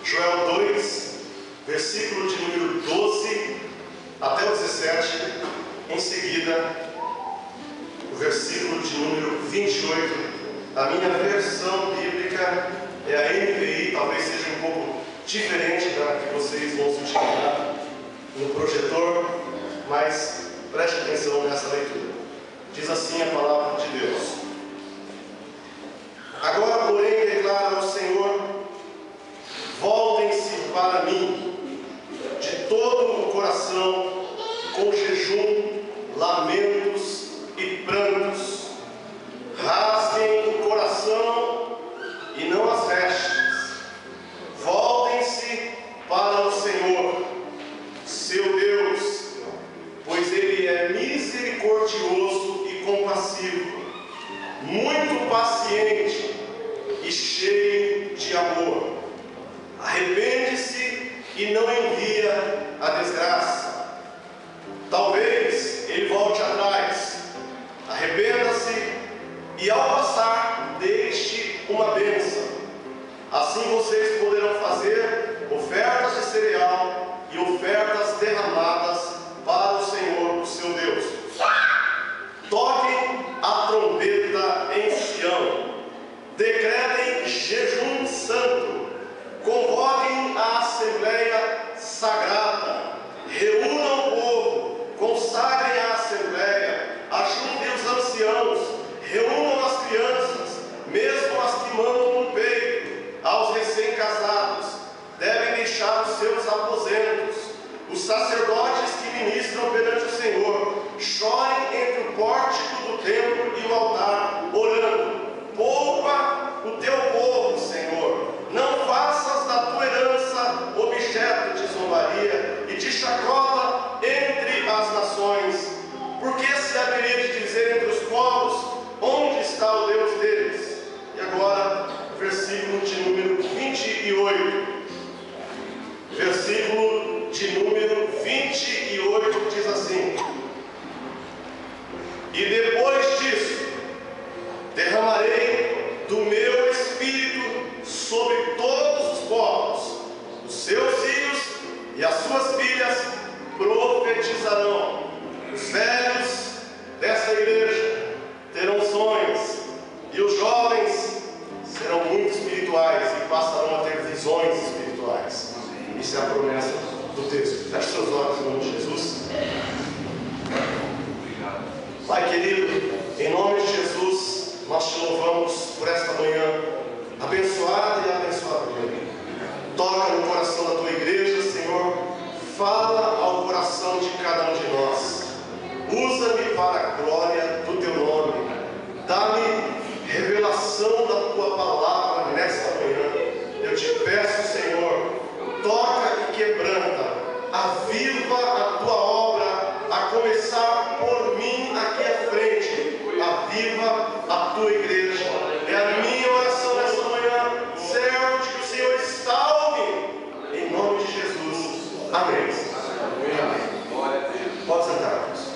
Joel 2, versículo de número 12 até o 17. Em seguida, o versículo de número 28. A minha versão bíblica é a NVI, talvez seja um pouco diferente da que vocês vão se utilizar no projetor, mas preste atenção nessa leitura. Diz assim a palavra de Deus: Agora, porém, declara o Senhor: voltem-se para mim de todo o coração, com jejum, lamentos e prantos. Rasguem o coração e não as vestes. Voltem-se para o Senhor, seu Deus, pois Ele é misericordioso e compassivo, muito paciente e cheio de amor. Arrepende-se e não envia a desgraça. Talvez Ele volte atrás. Arrependa-se e, ao passar, deixe uma bênção. Assim vocês poderão fazer ofertas de cereal e ofertas derramadas para o Senhor, o seu Deus. Toquem a trombeta em Sião. Decretem jejum santo. Convoquem a assembleia sagrada. Reúnam o povo. Consagrem a assembleia. Ajuntem os anciãos. Reúnam as crianças, mesmo as que mamam no peito. Aos recém-casados devem deixar os seus aposentos. Os sacerdotes que ministram perante o Senhor chorem entre o pórtico do templo e o altar, orando: poupa o teu povo, Senhor. Não faças da tua herança objeto de zombaria e de chacota entre as nações. Porque se haveria de dizer entre os povos: onde está o Deus deles? E agora, versículo de número 28. Versículo de número 28 diz assim: e depois disso, derramarei do meu espírito sobre todos os povos. Os seus filhos e as suas filhas profetizarão. Os velhos desta igreja terão sonhos, e os jovens serão muito espirituais e passarão a ter visões espirituais. Isso é a promessa do texto. Feche seus olhos em nome de Jesus. Pai querido, em nome de Jesus, nós te louvamos por esta manhã abençoada e abençoadora. Toca no coração da tua igreja, Senhor. Fala ao coração de cada um de nós. Usa-me para a glória do teu nome. Dá-me revelação da tua palavra nesta manhã. Eu te peço, Senhor, toca e quebranta. Aviva a tua obra, a começar por mim aqui à frente. Aviva a tua igreja. É a minha oração nesta manhã, servo de que o Senhor está ouvindo. Em nome de Jesus. Amém. Amém. Pode sentar, irmãos.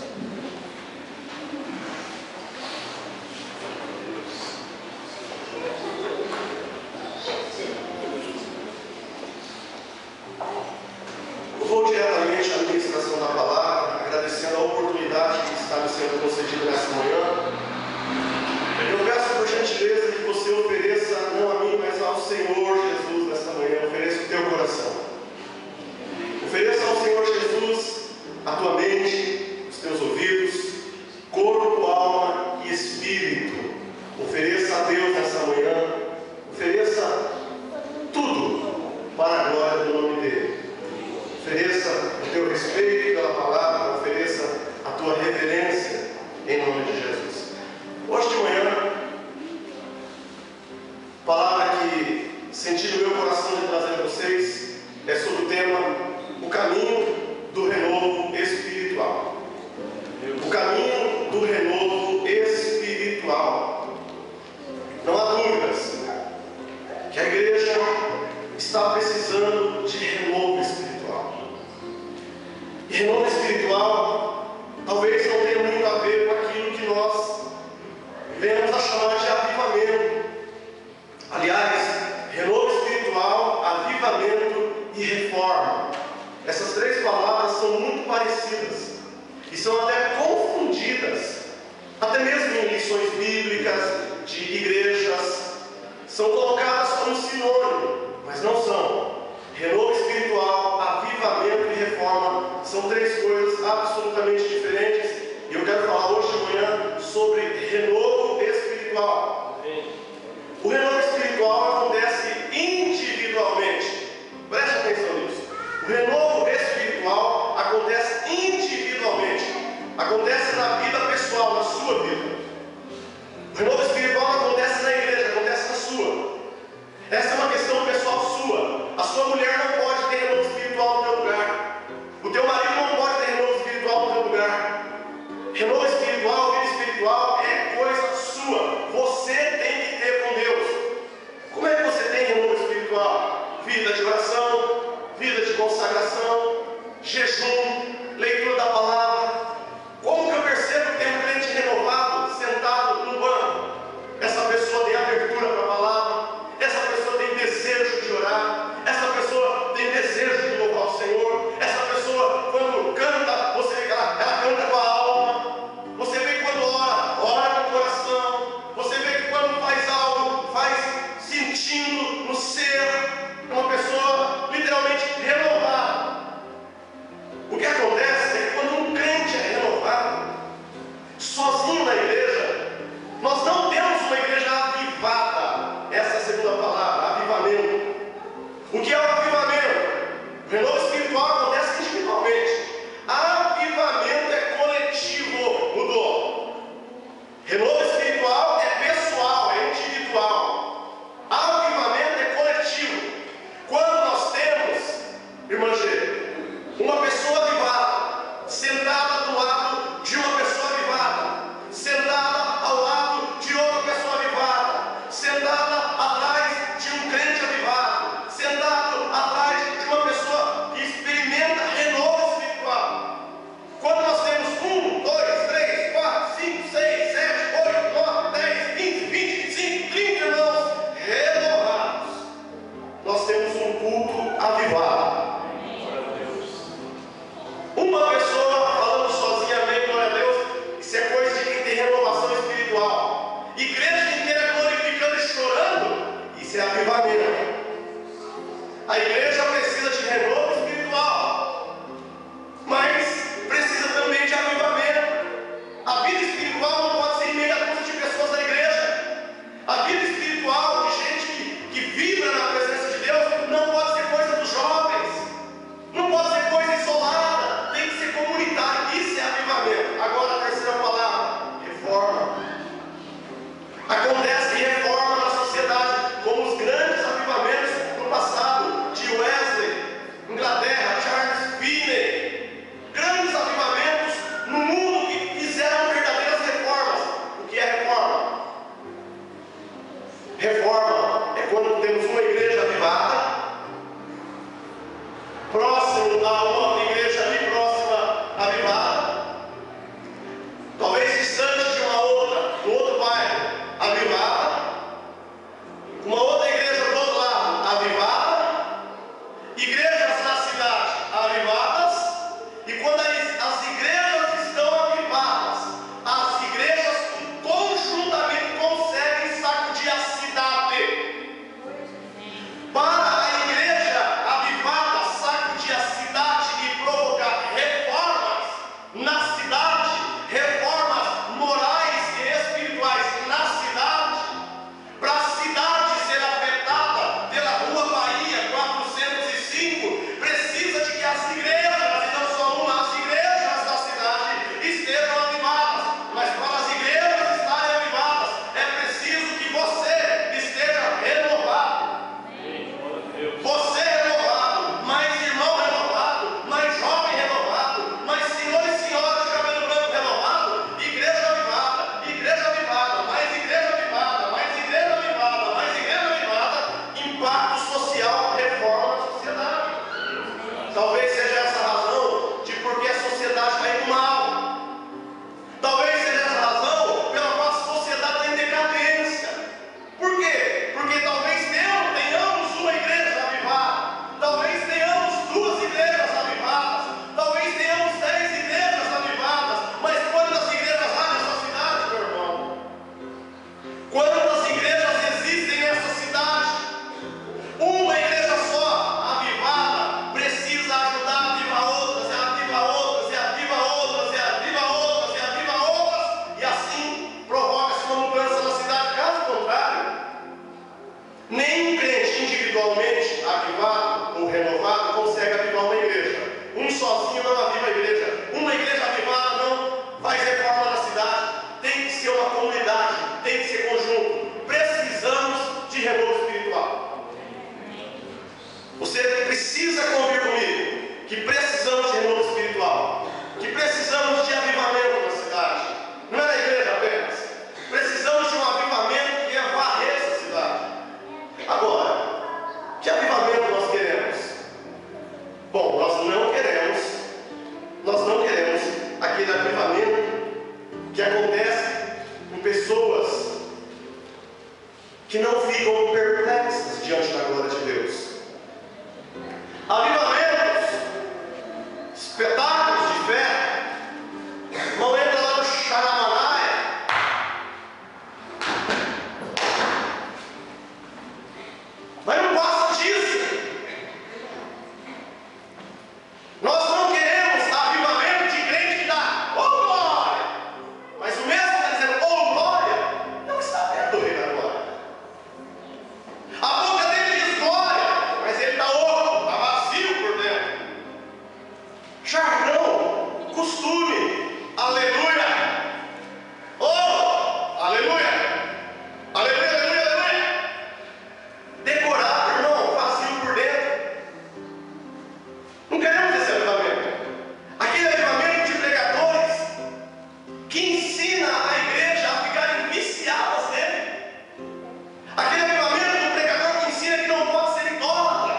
Vou diretamente à ministração da palavra, agradecendo a oportunidade que está me sendo concedida nesta manhã. Eu peço por gentileza que você ofereça, não a mim, mas ao Senhor Jesus nesta manhã. Ofereça o teu coração. Ofereça ao Senhor Jesus a tua mente, os teus ouvidos, corpo, alma e espírito. Ofereça a Deus nessa manhã. Ofereça tudo para a glória do nome dele. Ofereça o teu respeito pela palavra, ofereça a tua reverência em nome de Jesus. Hoje de manhã, a palavra que senti no meu coração de trazer a vocês é sobre o tema: o caminho do renovo espiritual. O caminho do renovo espiritual. Não há dúvidas que a igreja está precisando de renovo espiritual. E renovo espiritual talvez não tenha muito a ver com aquilo que nós venhamos a chamar de avivamento. Aliás, renovo espiritual, avivamento avivamento e reforma. Essas três palavras são muito parecidas e são até confundidas, até mesmo em lições bíblicas de igrejas, são colocadas como sinônimo, mas não são. Renovo espiritual, avivamento e reforma são três coisas absolutamente diferentes, e eu quero falar hoje de manhã sobre renovo espiritual. O renovo espiritual acontece individualmente. Preste atenção nisso. O renovo espiritual acontece individualmente. Acontece na vida pessoal, na sua vida. O renovo espiritual acontece na igreja, acontece na sua. Essa é uma questão pessoal sua. A sua mulher não pode ter renovo espiritual no teu lugar. O teu marido não pode ter renovo espiritual no teu lugar. Renovo espiritual, vida espiritual é coisa sua. Você tem que ter com Deus. Como é que você tem renovo espiritual? Vida de oração, vida de consagração, jejum, leitura da palavra. Como que eu percebo que tem um crente renovado sentado no banco? Essa pessoa tem abertura para a palavra, essa pessoa tem desejo de orar, essa pessoa tem desejo de louvar o Senhor, essa pessoa, quando canta, você vê que ela canta com a alma, você vê que quando ora, ora com o coração, você vê que quando faz algo, faz sentindo no ser, uma pessoa literalmente renovada. O que acontece é que quando um crente é renovado, sozinho na igreja, nós não temos uma igreja avivada. Essa é a segunda palavra, avivamento. O que é o avivamento? O renovo espiritual acontece individualmente. Avivamento é coletivo, mudou. Renovo espiritual é pessoal, é individual. Avivamento é coletivo. Quando nós temos, irmã G, uma pessoa avivada, sentada do lado de uma pessoa avivada, sentada ao lado de outra pessoa avivada, sentada atrás de um crente avivado, sentado atrás de uma pessoa que experimenta renovo espiritual. Quando nós temos 1, 2, 3, 4, 5, 6, 7, 8, 9, 10, 20, 25, 30 irmãos renovados, nós temos um culto avivado. Uma pessoa falando sozinha, amém, glória a Deus, isso é coisa de quem tem renovação espiritual. Igreja inteira glorificando e chorando, isso é avivamento. A igreja precisa de renovo espiritual, mas precisa também de avivamento. A vida espiritual não pode ser em meia dúzia de pessoas da igreja. A vida espiritual de gente que vibra na presença de Deus não pode ser coisa dos jovens, não pode ser coisa isolada, tem que ser comunitário. Isso é avivamento. Agora a terceira palavra, reforma. Acontece reforma na sociedade, como os grandes avivamentos do passado, de Wesley, Inglaterra, Charles Finney, grandes avivamentos no mundo que fizeram verdadeiras reformas. O que é reforma? Reforma é quando temos uma igreja avivada, próximo a uma igreja ali próxima avivada, talvez distante de uma outra, do outro bairro, avivada, uma outra igreja do outro lado, avivada, igrejas na cidade avivadas, e quando as igrejas estão avivadas, as igrejas conjuntamente conseguem sacudir a cidade. Para a igreja avivada sacudir a cidade e provocar reformas na cidade, reformas morais e espirituais na cidade, para a cidade ser afetada pela Rua Bahia 405, precisa convir comigo que precisamos de renovo espiritual, que precisamos de avivamento na cidade, não é na igreja apenas. Precisamos de um avivamento que é varrer essa cidade. Agora, que avivamento nós queremos? Bom, nós não queremos aquele avivamento que acontece com pessoas que não ficam perplexas diante da glória de Deus. Avivamentos, espetáculos de fé, não entra lá no Xaramanaia. Mas não passa disso. Nós não queremos avivamento de crente que dá oh glória, mas o mesmo está dizendo oh glória, não está vendo o rei da glória. A boca dele diz glória, mas ele está oco, está vazio por dentro. Jargão, costume, aleluia, oh, aleluia, aleluia, aleluia, aleluia. Decorado, irmão, vazio por dentro. Não queremos esse avivamento. Aquele avivamento de pregadores que ensina a igreja a ficarem viciadas nele. Aquele avivamento do pregador que ensina que não pode ser idólatra,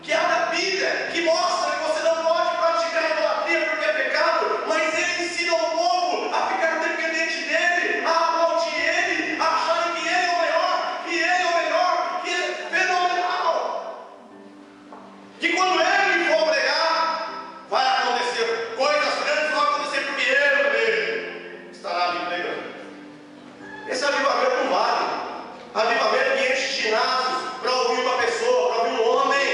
que abre a Bíblia, que mostra que você não pode praticar idolatria porque é pecado, mas ele ensina o povo a ficar dependente dele, a aplaudir ele, a acharem que ele é o melhor, que ele é o melhor, que ele é fenomenal. Que quando ele for pregar, vai acontecer coisas grandes, vão acontecer porque ele mesmo estará ali pregando. Esse avivamento não vale. Avivamento que enche ginásios para ouvir uma pessoa, para ouvir um homem,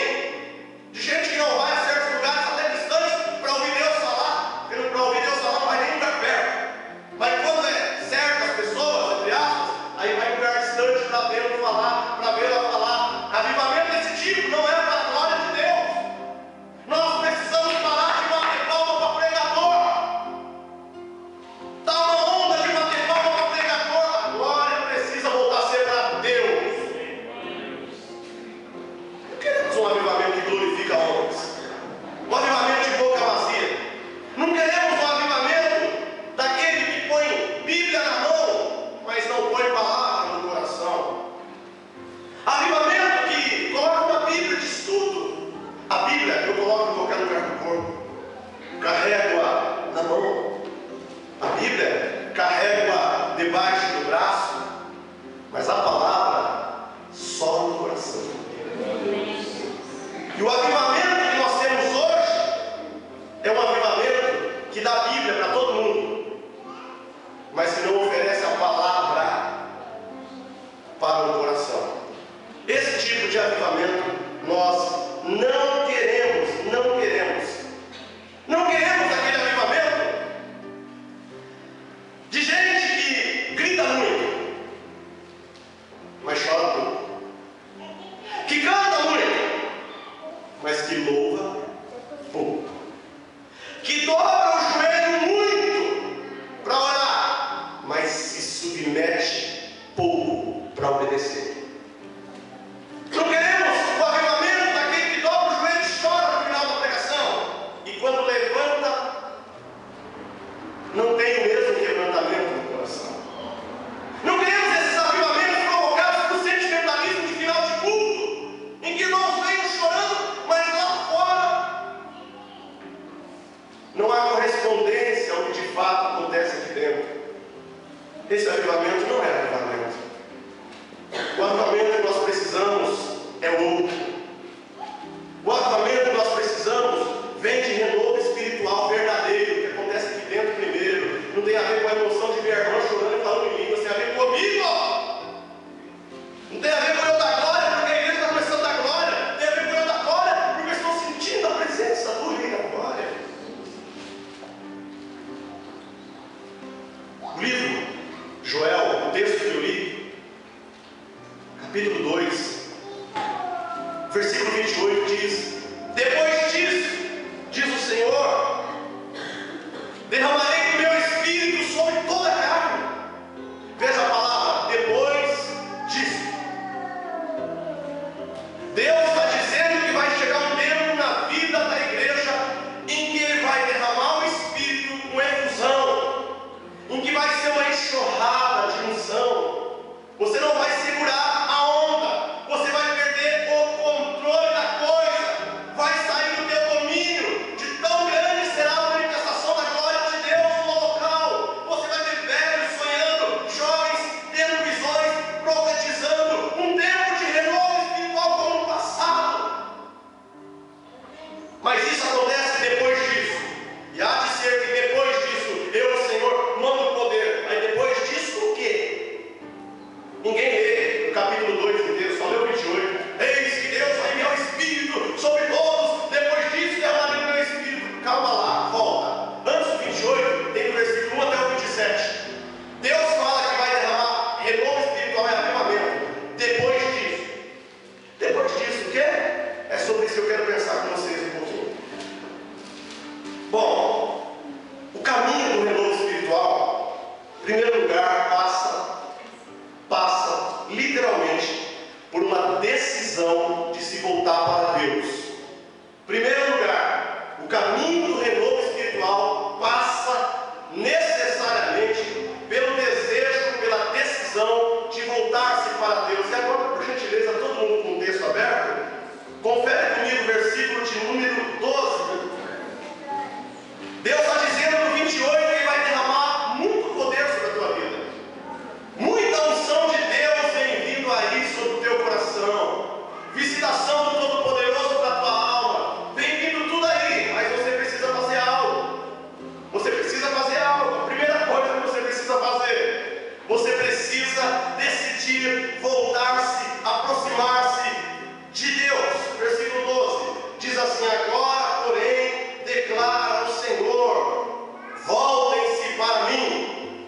de gente que não vai a certos lugares até distantes para ouvir Deus falar, porque para ouvir Deus falar não vai nem lugar perto. Mas quando é certas pessoas, entre aspas, aí vai em lugar distante para vê-lo falar, para vê-la falar. Avivamento desse tipo não é para a glória de Deus. Nós precisamos parar de bater palma para pregador. Está uma onda de bater palma para pregador. A glória precisa voltar a ser para Deus. Não queremos um avivamento que glorifica homens, um avivamento de boca vazia. Não queremos um avivamento daquele que põe Bíblia na mão, mas não põe palavra no coração. Avivamento que coloca uma Bíblia de estudo. A Bíblia eu coloco em qualquer lugar do corpo, carrego-a na mão. A Bíblia carrego-a debaixo do braço, mas a palavra só no coração. E o avivamento que nós temos hoje é um avivamento que dá a Bíblia para todo mundo, mas que não oferece a palavra para o coração. Esse tipo de avivamento nós não queremos, não queremos. Não queremos aquele avivamento de gente que grita muito, mas chora pouco, que canta muito, mas que louva pouco, que dobra o joelho muito para orar, mas se submete pouco para obedecer. Não queremos o avivamento daquele que dobra o joelho e chora no final da pregação, e quando levanta, não tem o mesmo quebrantamento no coração. Não queremos esses avivamentos provocados por sentimentalismo de final de culto, em que irmãos venham chorando, mas lá fora primeiro lugar, passa literalmente por uma decisão de se voltar para Deus. Em primeiro lugar, o caminho do renovo espiritual passa necessariamente pelo desejo, pela decisão de voltar-se para Deus. E agora, por gentileza, todo mundo com o texto aberto, confere comigo o versículo de número 12. Deus está dizendo no 28 que Ele vai derramar muito poder sobre a tua vida. Muita unção de Deus vem vindo aí sobre o teu coração. Visitação do Todo-Poderoso para a tua alma. Vem vindo tudo aí, mas você precisa fazer algo. Você precisa fazer algo. A primeira coisa que você precisa fazer, você precisa decidir voltar-se, aproximar-se de Deus. Versículo 12 diz assim: agora, porém, declara o Senhor, voltem-se para mim.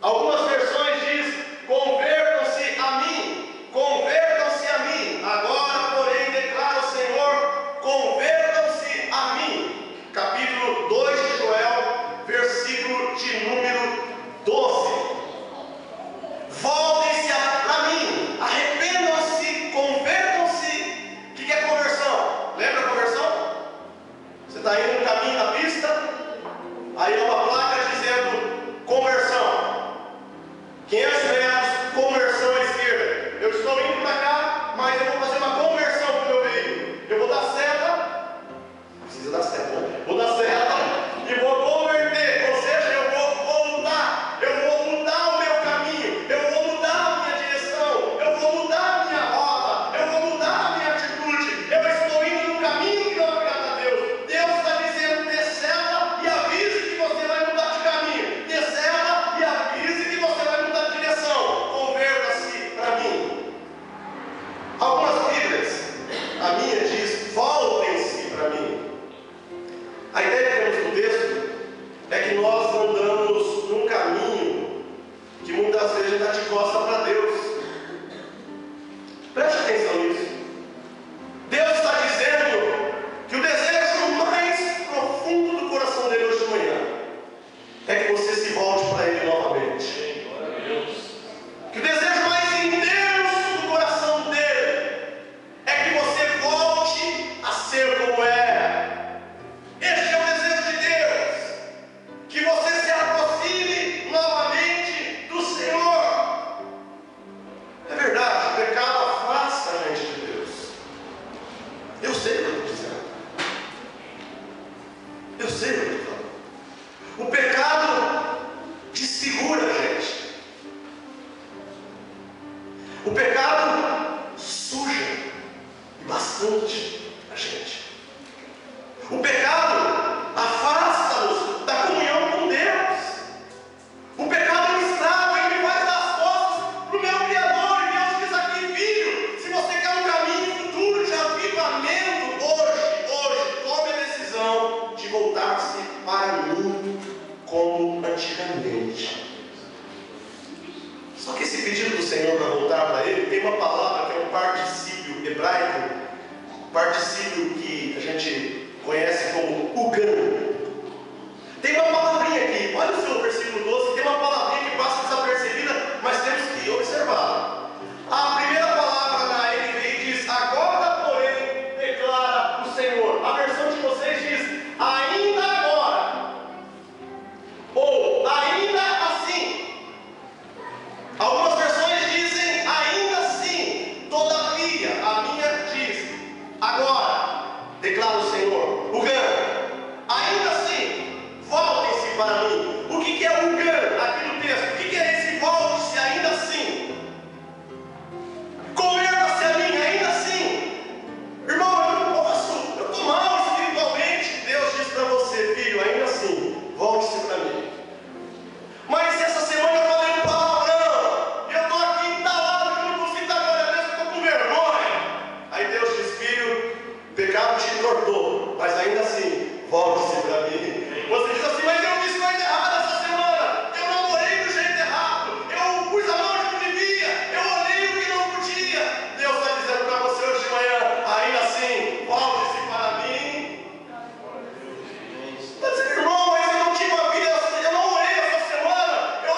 Algumas versões diz: convertam-se a mim, convertam-se a mim. Agora, porém, declara o Senhor, convertam-se a mim. Capítulo 2 de Joel, versículo de número 12. Voltem-se a mim, arrependam-se, convertam-se. O que é conversão? Lembra a conversão? Você está indo no caminho da pista, aí há uma placa dizendo conversão, 500 metros, conversão à esquerda. Eu estou indo para cá, mas eu vou fazer uma conversão para o meu veículo. Eu vou dar seta, precisa dar seta, né? Vou dar seta e vou converter, ou seja, eu vou voltar, eu vou mudar o meu caminho, eu vou mudar a minha direção, eu vou mudar a minha rota, eu vou mudar a minha atitude. Eu estou indo no caminho que não agrada a Deus. Deus está dizendo: descela e avise que você vai mudar de caminho, descela e avise que você vai mudar de direção, converta-se para mim. Algumas Bíblias, a minha diz: voltem-se para mim. A ideia que temos no texto é que nós andamos num caminho que muitas vezes está de costa para Deus. Preste atenção nisso. Deus está dizendo que o desejo mais profundo do coração dele hoje de manhã é que você se volte para Ele novamente. Que o desejo mais intenso do coração dele é que você volte a ser como era. Este é o desejo de Deus, que você se aproxime novamente do Senhor. É verdade, o pecado afasta a gente de Deus. Eu sei o que eu estou dizendo. Eu sei o que eu estou falando. O pecado desfigura a gente. O pecado suja e bastante a gente. O pecado afasta-nos da comunhão com Deus. O pecado é um estrago, ele me faz dar as costas para o meu Criador. E Deus diz aqui: filho, se você quer um caminho futuro de avivamento, hoje, tome a decisão de voltar-se para mim como antigamente. Só que esse pedido do Senhor para voltar para Ele tem uma palavra que é um particípio hebraico, particípio que a gente conhece como ugan. Tem uma palavrinha aqui, olha o seu versículo 12, tem uma palavrinha que passa desapercebida, mas temos que observar. A primeira palavra na NVI diz: agora, porém, declara o Senhor. A versão de vocês diz: ainda agora, ou ainda assim. Algumas versões dizem ainda assim, todavia. A minha diz: agora, declara o Senhor. Ugan, ainda assim, voltem-se para mim. O que é Ugan aqui no texto? O que é esse volte-se ainda assim? Converta-se a mim ainda assim. Irmão, eu não posso, eu estou mal espiritualmente. Deus diz para você: filho, ainda assim, volte-se para mim. Mas essa semana eu falei um palavrão, e eu estou aqui entalado, que eu não consigo dar glória a Deus, eu estou com vergonha. Aí Deus diz: filho, o pecado te entortou, mas ainda assim, volte-se para mim. Você diz assim: mas eu fiz coisa errada essa semana, eu namorei do jeito errado, eu pus a mão onde não devia, eu olhei o que não podia. Deus está dizendo para você hoje de manhã: ainda assim, volte-se para mim. Está dizendo: irmão, mas eu não tive uma vida, eu não orei essa semana, eu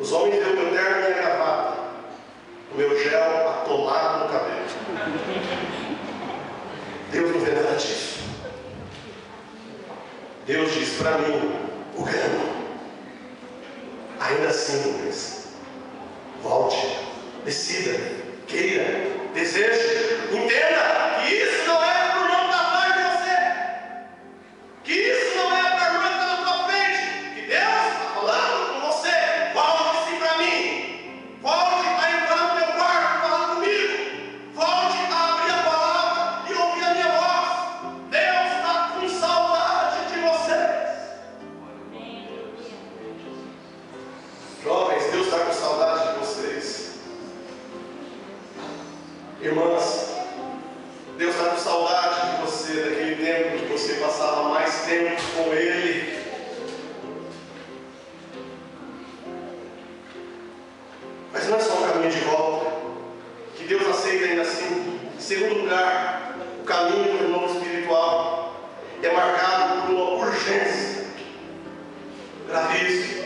Os homens veem o meu terno e minha gravata, o meu gel atolado no cabelo. Deus não vê nada disso. Deus diz para mim, o grano, ainda assim, Luiz, volte, decida, queira, deseje, entenda que isso não é por não estar atrás de você, que isso não é a pergunta que está na tua frente, que Deus está falando com você. Volte-se para mim, volte a entrar no meu quarto e falar comigo, volte a abrir a palavra e ouvir a minha voz. Deus está com saudade de vocês. Jovens, Deus está com saudade de vocês. Irmãs, Deus está com saudade de você, daquele tempo que você passava mais tempo com Ele. Mas não é só um caminho de volta, que Deus aceita ainda assim. Em segundo lugar, o caminho do renovo espiritual é marcado por uma urgência gravíssima.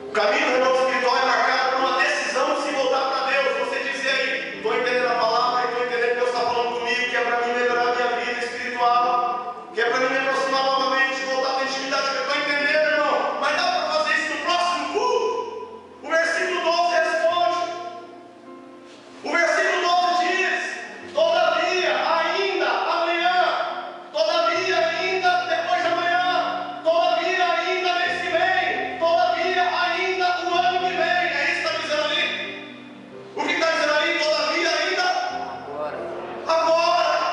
O caminho do renovo espiritual é marcado por uma decisão de se voltar para Deus. Você dizer aí, estou entendendo a palavra, estou entendendo que Deus está falando comigo, que é para mim melhorar a minha vida espiritual, que é para mim me aproximar novamente, voltar à intimidade, que eu estou entendendo, irmão. Mas dá para fazer isso no próximo culto? O versículo 12 responde. O versículo 12 diz, todavia, ainda amanhã, todavia, ainda depois de amanhã, todavia, ainda mês que vem, todavia, ainda o ano que vem. É isso que está dizendo ali. O que está dizendo ali? Todavia, ainda agora.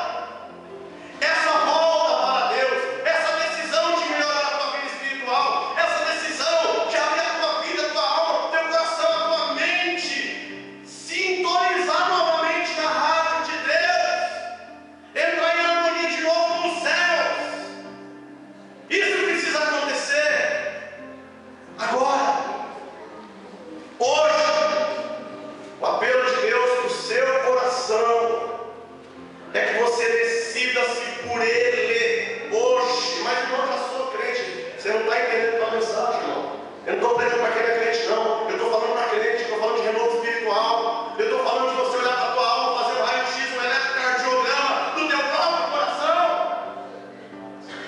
Essa volta para Deus, essa decisão de melhorar a tua vida espiritual, essa decisão de abrir a tua vida, a tua alma, o teu coração, a tua mente, sintonizar novamente na rádio de Deus, entrar em harmonia de novo com os céus. Isso precisa acontecer agora, hoje. O apelo de Deus para o seu coração é que você decida-se por Ele hoje. Mas irmão, já sou crente. Você não está entendendo a mensagem, irmão. Eu não estou pregando para quem é crente, não. Eu estou falando para crente, estou falando de renovo espiritual. Eu estou falando de você olhar para a tua alma, fazer um raio-x, um eletrocardiograma do teu próprio coração.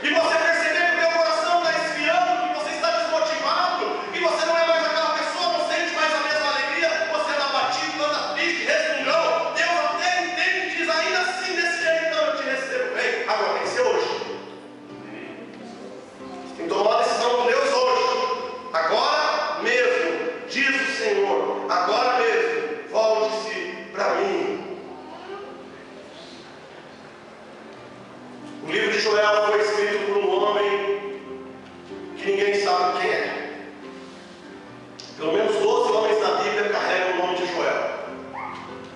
E você perceber que o teu coração está esfriando, que você está desmotivado, que você não é mais aquela pessoa, não sente mais a mesma alegria, você anda batido, anda triste, resmungão. Deus até entende e diz, ainda assim, desse jeito, então eu te recebo bem. Agora tem que ser hoje. Tem que tomar uma decisão com Deus hoje. Agora mesmo, diz o Senhor, agora mesmo, volte-se para mim. O livro de Joel foi escrito por um homem que ninguém sabe quem é. Pelo menos 12 homens na Bíblia carregam o nome de Joel.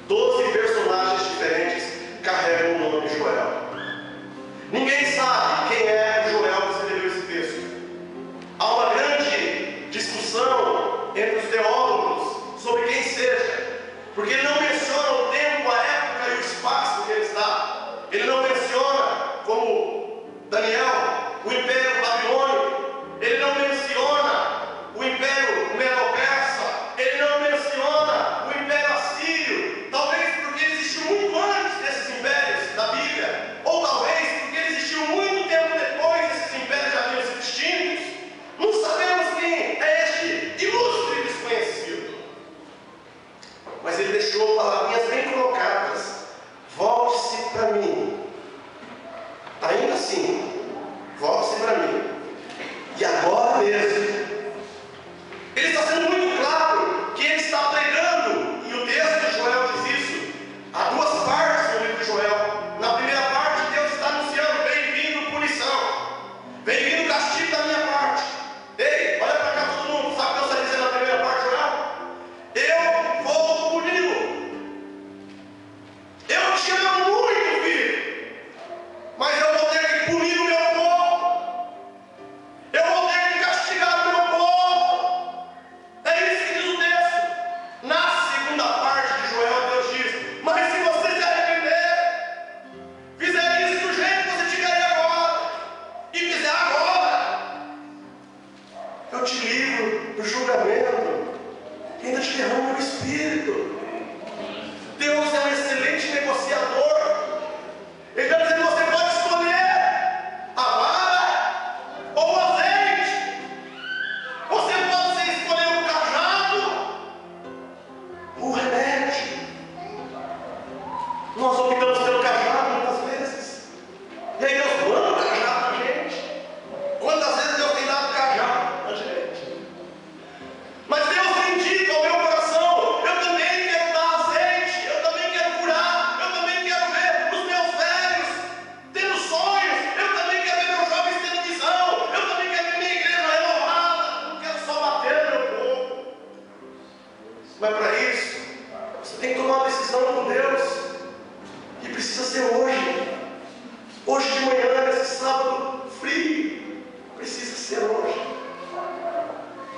12 personagens diferentes carregam o nome de Joel. Ninguém sabe quem é o Joel que escreveu esse texto. Há uma grande discussão entre os teólogos sobre quem seja, porque ele não menciona o tempo, a época e o espaço que ele está. Ele não menciona, como Daniel, o Império Babilônico. Ele não menciona o Império Medo-Persa. Ele não menciona o Império Assírio. Talvez porque ele existiu muito antes desses impérios da Bíblia, ou talvez porque ele existiu muito tempo depois desses impérios já haviam sido extintos. Não sabemos quem é este ilustre desconhecido. Mas ele deixou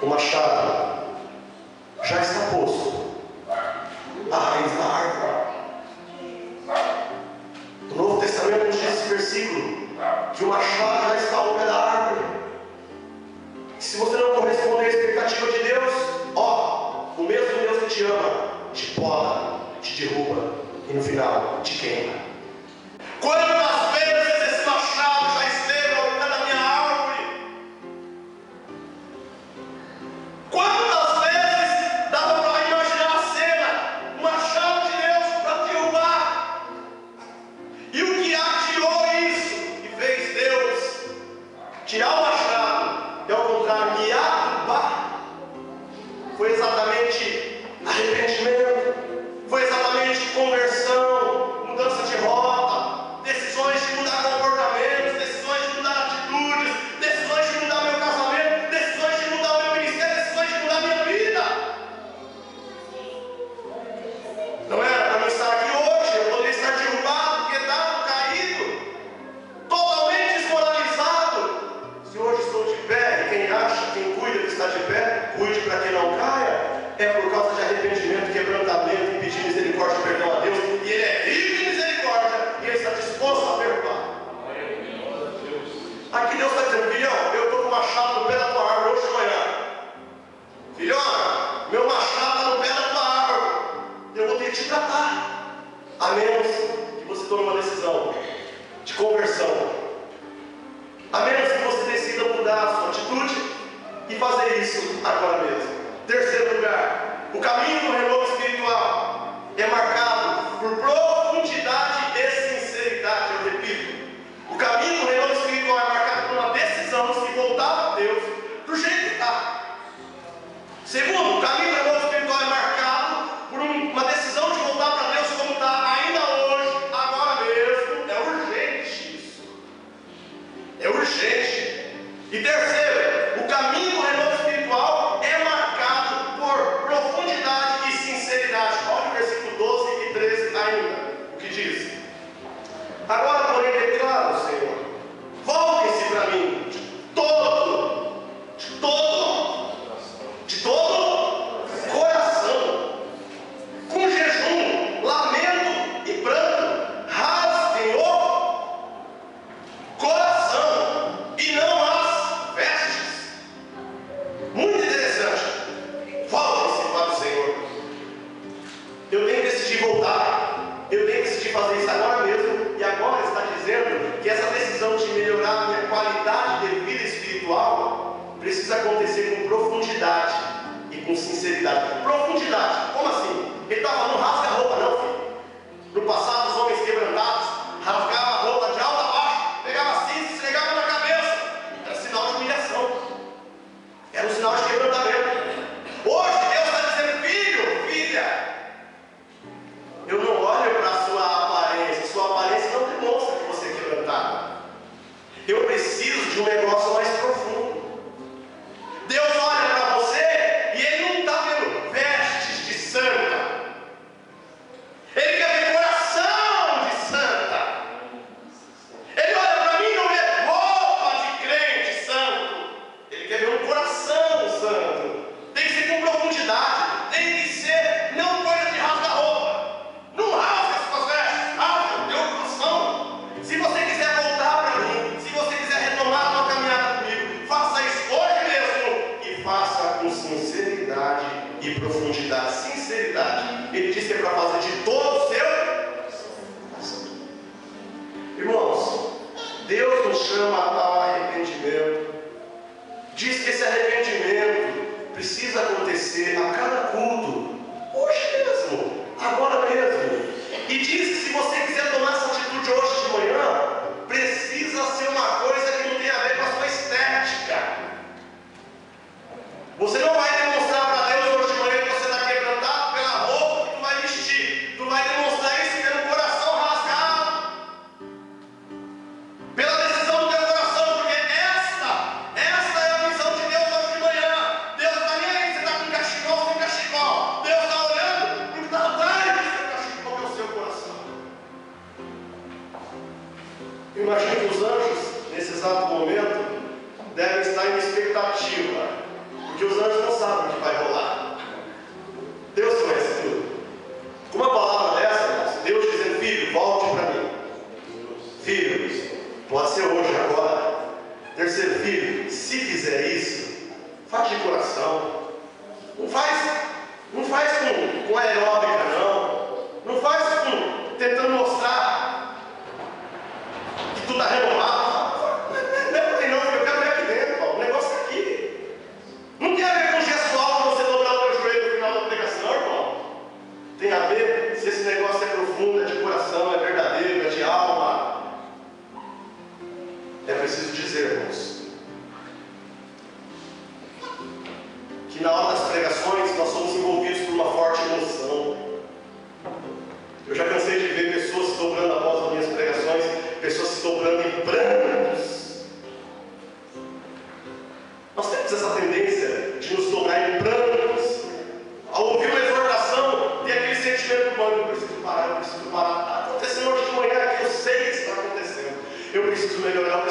o machado já está posto à raiz da árvore. O Novo Testamento nos diz esse versículo, que o machado já está ao pé da árvore. E se você não corresponder à expectativa de Deus, o mesmo Deus que te ama, te poda, te derruba e no final te queima. Quantas vezes esse machado já esteve ao pé da minha árvore? Quantas vezes dava para imaginar a cena, o machado de Deus para derrubar? E o que atirou isso e fez Deus tirar o machado e ao contrário me adubar? Foi exatamente arrependimento, foi exatamente conversão, mudança de rota, decisões de mudar comportamentos, decisões de mudar atitudes, decisões de mudar meu casamento, decisões de mudar o meu ministério, decisões de mudar a minha vida. Não era para mim estar aqui hoje, eu poderia estar derrubado, quebrado, caído, totalmente desmoralizado. Se hoje estou de pé, e quem acha, quem cuida que está de pé, cuide para que não caia, é por causa de arrependimento, quebrantamento e pedir misericórdia e perdão a Deus. E Ele é rico em misericórdia e Ele está disposto a perdoar. Aqui Deus está dizendo: filhão, eu estou com o machado no pé da tua árvore hoje de manhã. Filhona, meu machado está no pé da tua árvore. Eu vou ter que te tratar. A menos que você tome uma decisão de conversão. A menos que você decida mudar a sua atitude e fazer isso agora mesmo. Terceiro lugar, o caminho do renovo espiritual é marcado por profundidade e sinceridade. Eu repito, o caminho do renovo espiritual é marcado por uma decisão de se voltar a Deus do jeito que está. Segundo, o caminho do renovo espiritual é marcado por uma decisão de voltar para Deus como está ainda hoje, agora mesmo. É urgente isso. É urgente. E terceiro, o caminho do renovo espiritual é marcado por profundidade e sinceridade. Olha o versículo 12 e 13 ainda, o que diz: agora, porém, declaro, Senhor, voltem-se para mim de todo coração, com jejum, lamento e pranto, rasguem o coração e não as vestes. Muito interessante. Voltem-se para o Senhor. Eu tenho que decidir voltar. Eu tenho que decidir fazer isso agora mesmo. E agora está dizendo que essa decisão de melhorar a minha qualidade de vida espiritual precisa acontecer com profundidade e com sinceridade. Profundidade, como assim? Ele está falando rasga a roupa, não, filho. No passado, os homens quebrantados rasgavam a roupa de alto a baixo, pegavam cinza e esfregavam na cabeça. Era sinal de humilhação. Era um sinal de quebrantamento. Hoje Deus está dizendo: filho, filha, eu não olho para a sua aparência não demonstra que você é quebrantado. Eu preciso de um negócio mais profundo. Deus olha para você e Ele não está vendo vestes de santa. Ele quer ver coração de santa. Ele olha para mim e não vê roupa de crente santo. Ele quer ver um coração santo. Tem que ser com profundidade. Tem que ser não coisa de rasgar roupa. Não rasga as suas vestes. Rasga o teu coração. Se você quiser voltar para mim, se você quiser retomar a tua caminhada comigo, faça isso hoje mesmo. E faça com sinceridade e profundidade. Sinceridade. Ele diz que é para fazer de todo o seu coração. Irmãos, Deus nos chama ao arrependimento. Diz que esse arrependimento precisa acontecer a cada culto, hoje mesmo, agora mesmo. E diz que se você quiser tomar essa atitude hoje de manhã, precisa ser uma coisa que não tem a ver com a sua estética. Você não vai demonstrar para Deus hoje de manhã que você está quebrantado pela roupa que tu vai vestir. Tu vai demonstrar isso pelo coração rasgado, pela decisão do teu coração, porque esta é a visão de Deus hoje de manhã. Deus está nem aí, você está com cachecol ou sem cachecol. Deus está olhando porque está atrás do seu cachecol, que é o seu coração. Imagine que os anjos, nesse exato momento, devem estar em expectativa, porque os anjos não sabem o que vai rolar. Deus conhece tudo. Com uma palavra dessa, irmãos, Deus dizendo: filho, volte para mim. Filho, pode ser hoje, agora. Terceiro, filho, se fizer isso, faz de coração. Não faz com aeróbica, não. Não faz tentando mostrar que tu está renovado. Não é por aí não, eu quero ver aqui dentro, Paulo. O negócio é aqui. Não tem a ver com o gestual de você dobrar o teu joelho no final da pregação, irmão. Tem a ver se esse negócio é profundo, é de coração, é verdadeiro, é de alma. É preciso dizer, irmãos, que na hora das pregações nós somos envolvidos por uma forte emoção. Eu já cansei de ver pessoas se dobrando após as minhas pregações, pessoas se dobrando em prantos. Nós temos essa tendência de nos dobrar em prantos. Ao ouvir uma exortação, tem aquele sentimento humano: eu preciso parar. Está acontecendo hoje de manhã aqui, eu sei que isso está acontecendo. Eu preciso melhorar.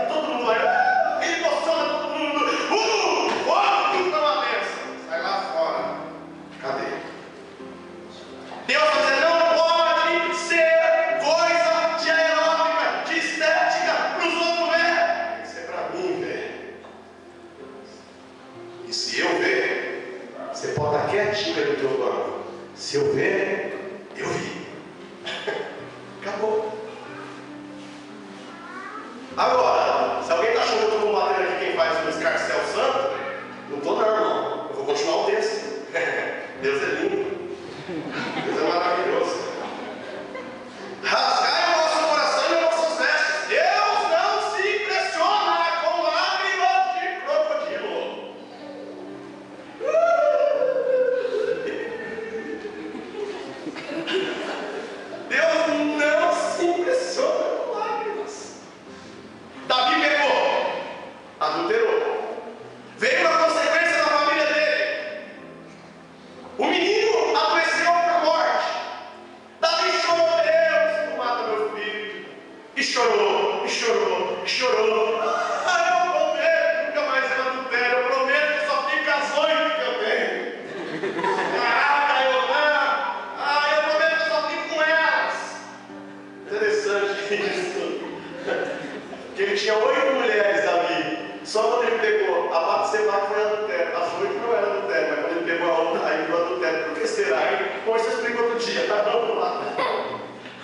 Todo mundo vai, ele emociona todo mundo. Isso é uma bênção. Sai lá fora. Cadê? Deus vai dizer: não pode ser coisa de aeróbica, de estética, para os outros ver. Tem que ser para mim ver. E se eu ver, você pode estar quietinho aí no teu banco. Se eu ver, eu vi. Acabou. Agora, se alguém está achando que eu estou combatendo aqui quem faz o escarcéu santo, não estou não, irmão. Eu vou continuar o texto. Deus é lindo. Deus é maravilhoso. Rasgai o vosso coração e as vossas vestes. Deus não se impressiona com lágrimas de crocodilo. Deus não se impressiona com lágrimas. Davi pecou, adulterou. Veio a consequência da família dele. O menino adoeceu para a morte. Davi chorou: Deus, não mata meu filho. E chorou. Eu prometo nunca mais ser adultério. Eu prometo que só fica as 8 que eu tenho. Eu prometo que só fico com elas. Interessante isso. Que ele tinha 8 mulheres, Davi. Só quando ele pegou a Batseba, que foi adultério. As 8 não eram adultério, mas quando ele pegou a outra, aí virou adultério. Por que será, hein? Bom, isso eu explico outro dia.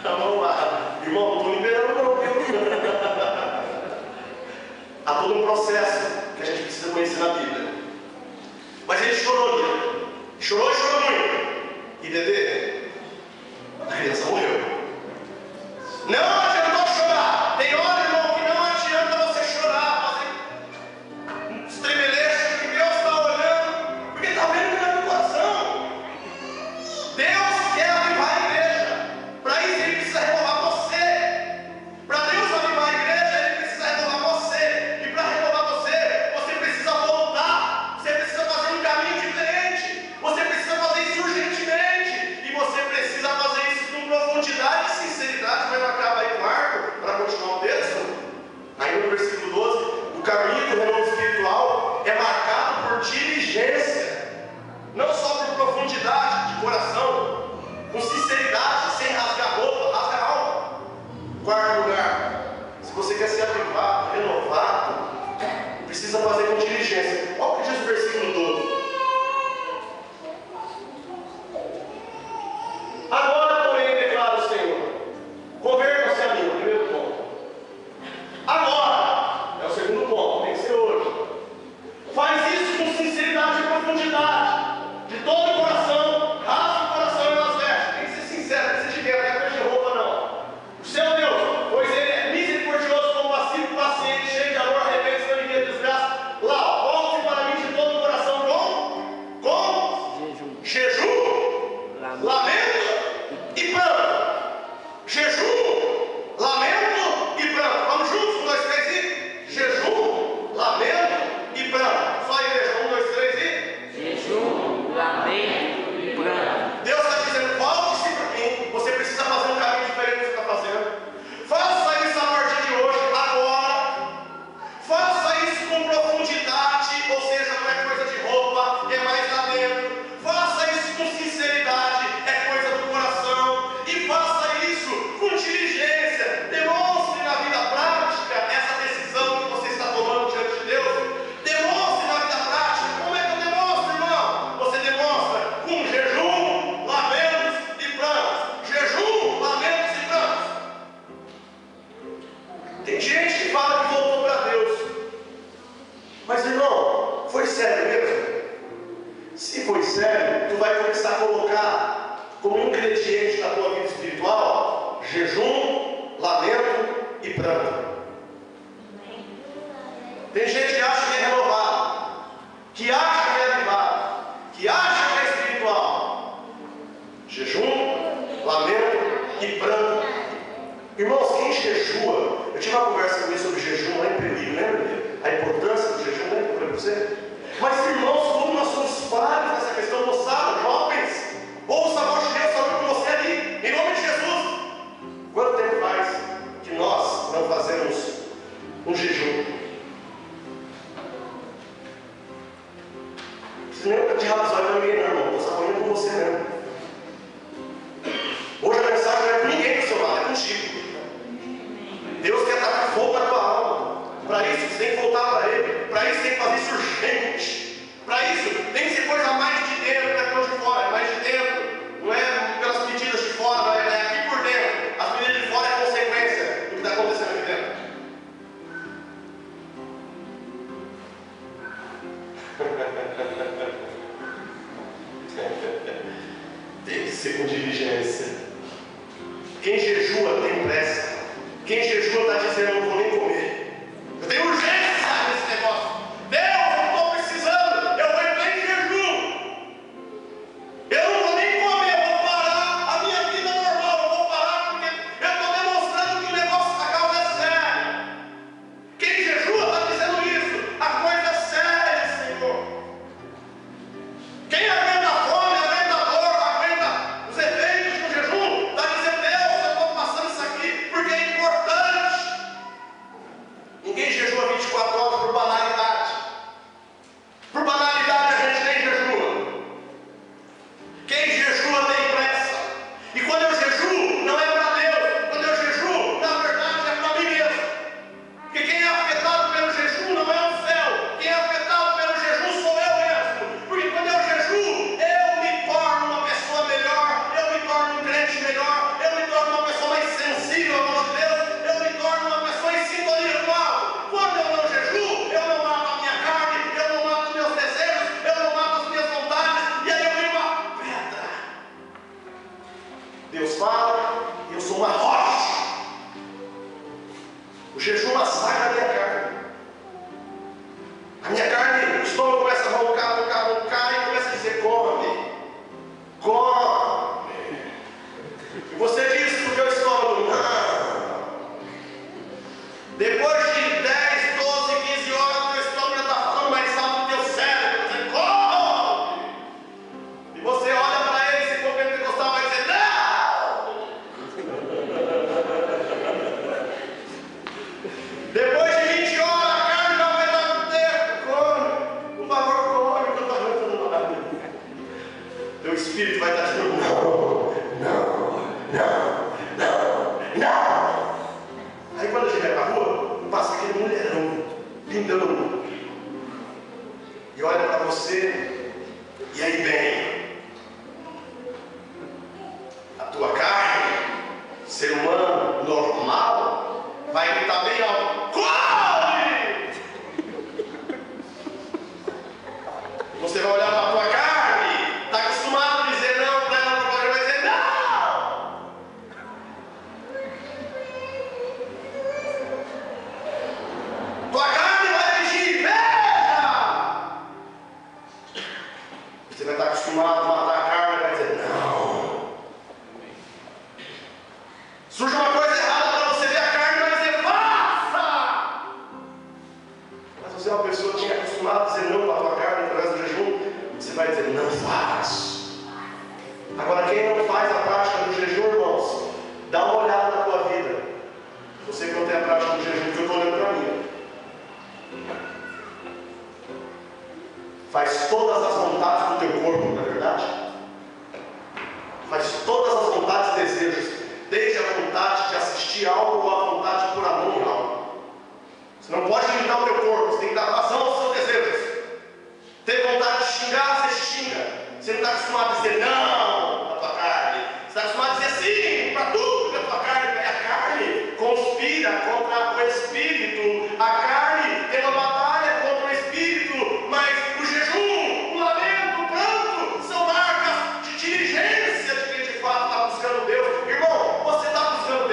Vamos lá. Irmão, não estou liberando não, viu? Há todo um processo que a gente precisa conhecer na Bíblia. Mas ele chorou, Guilherme. Chorou muito. E Dedê, a criança morreu. Não adiantou chorar. Tem hora, irmão, que não adianta você chorar, fazer estremelecho, que Deus está olhando, porque está vendo que é no coração. Deus quer avivar a igreja. Para isso ele precisa renovar você. Para Deus avivar a igreja, ele precisa renovar você. E para renovar você, você precisa voltar. Você precisa fazer um caminho diferente. Você precisa fazer isso urgentemente. E você precisa fazer isso com profundidade e sinceridade, mas não acaba aí. jejum, lamento e pranto. Tem gente que acha que é renovado, que acha que é avivado, que acha que é espiritual. Jejum, lamento e pranto. Irmãos, quem jejua, eu tive uma conversa comigo sobre jejum lá em Pereira, lembra? A importância do jejum, lembra que eu falei para você? Mas irmãos, como nós somos falhos nessa questão, moçada, jovens, ouça a voz de Deus falando com você ali, em nome de Jesus. Quanto tempo faz que nós não fazemos um jejum? Você nem vai tirar os olhos para ninguém, não, irmão. Eu estou falando com você mesmo. Hoje a mensagem não é com ninguém do seu lado, é contigo. Deus quer tacar fogo na tua alma. Para isso você tem que voltar para Ele. Para isso tem que fazer isso urgente. Para isso tem que ser coisa mais de dentro, não é coisa de fora, é mais de dentro. Não é pelas medidas de fora, não é aqui por dentro. As medidas de fora é a consequência do que está acontecendo aqui dentro. Tem que ser com diligência. Quem jejua tem pressa. Quem jejua está dizendo: eu não vou nem comer. Eu tenho urgência nesse negócio. Deus, eu estou precisando. Eu vou entrar em jejum. Eu não vou nem comer. Eu vou parar a minha vida normal. Eu vou parar porque eu estou demonstrando que o negócio, a causa é séria. Quem jejua está dizendo isso. A coisa é séria, Senhor. Quem aguenta a fome, aguenta a dor, aguenta os efeitos do jejum, está dizendo: Deus, eu estou passando isso aqui porque é importante. Ninguém jejua 24 horas por banalidade. Por banalidade a gente nem jejua. Quem jejua tem pressa. E quando eu jejuo, não é para Deus. Quando eu jejuo, na verdade é para mim mesmo. Porque quem é afetado pelo jejum não é o céu. Quem é afetado pelo jejum sou eu mesmo. Porque quando eu jejuo, eu me torno uma pessoa melhor. Eu me torno um crente melhor. Eu me torno uma pessoa mais sensível à voz de Deus. Eu me torno uma pessoa em sintonia com algo. Quando eu não jejuo, eu não mato a minha carne, eu não mato os meus desejos, eu não mato as minhas vontades, e aí eu viro uma pedra. Deus fala e eu sou uma rocha. O jejum massacra a minha carne. A minha carne, o estômago começa a roncar, e começa a dizer: come, come. E você diz porque o estômago: não. Depois de 10, 12, 15 horas, o teu estômago já está falando mais alto do teu cérebro, dizendo: come. E você olha para ele, se for pentecostal, vai dizer: não. Depois de 20 horas, a carne já vai dar no tempo. Come, por favor, come, que eu estou aguentando nada. Teu espírito vai estar dizendo: não. Aí quando a gente vai para a rua, passa aquele mulherão, lindão, e olha para você, e aí vem a tua carne, ser humano normal, vai gritar bem alto: come! Você vai olhar para a tua carne, está acostumado a dizer não para ela, vai dizer não! Tua carne vai pedir: veja! Você vai estar acostumado a matar a carne e vai dizer não. Surge uma coisa errada para você ver a carne e vai dizer: faça! Mas você é uma pessoa que é acostumada a dizer não para a tua carne através do jejum, você vai dizer: não faço. Agora, quem não faz a prática do jejum, irmãos, dá uma olhada na tua vida. Você que não tem a prática do jejum, que eu estou olhando para mim. Faz todas as vontades do teu corpo, não é verdade? Faz todas as vontades e desejos, desde a vontade de assistir algo ou a vontade de pôr a mão em algo. Você não pode limitar o teu corpo, você tem que dar vazão aos seus desejos. Tem vontade de xingar, você xinga. Você não está acostumado a dizer não para a tua carne. Você está acostumado a dizer sim para tudo que a tua carne. A carne conspira contra o espírito. A carne tem uma batalha contra o espírito. Mas o jejum, o lamento, o pranto são marcas de diligência de quem de fato está buscando Deus. Irmão, você está buscando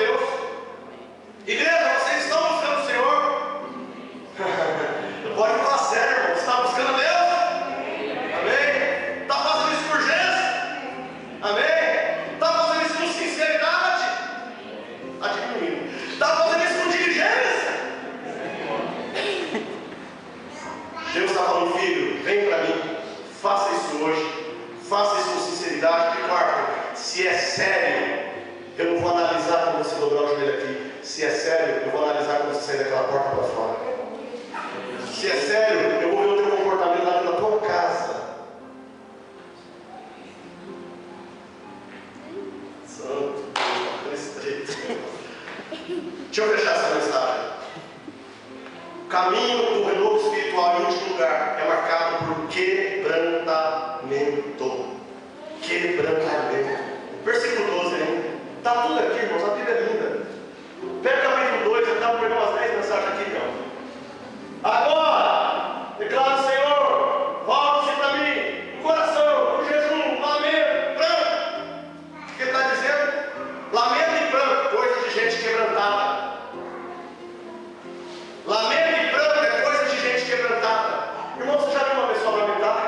sério, eu não vou analisar quando você dobrar o joelho aqui. Se é sério, eu vou analisar quando você sair daquela porta para fora. Se é sério, eu vou ver o teu comportamento lá na tua casa. Santo, tá estreito. Deixa eu fechar essa mensagem. O caminho do renovo espiritual, em último lugar, é marcado por quebrantamento. Quebrantamento. Versículo 12 ainda. Está tudo aqui, irmãos, a Bíblia é linda. Pega o capítulo 2, eu estava pegando umas 10 mensagens aqui, irmão. Agora, declara o Senhor, volte-se para mim, o coração, o jejum, lamento, pranto. O que ele está dizendo? Lamento e pranto, coisa de gente quebrantada. Lamento e pranto é coisa de gente quebrantada. Irmão, você já viu uma pessoa lamentar?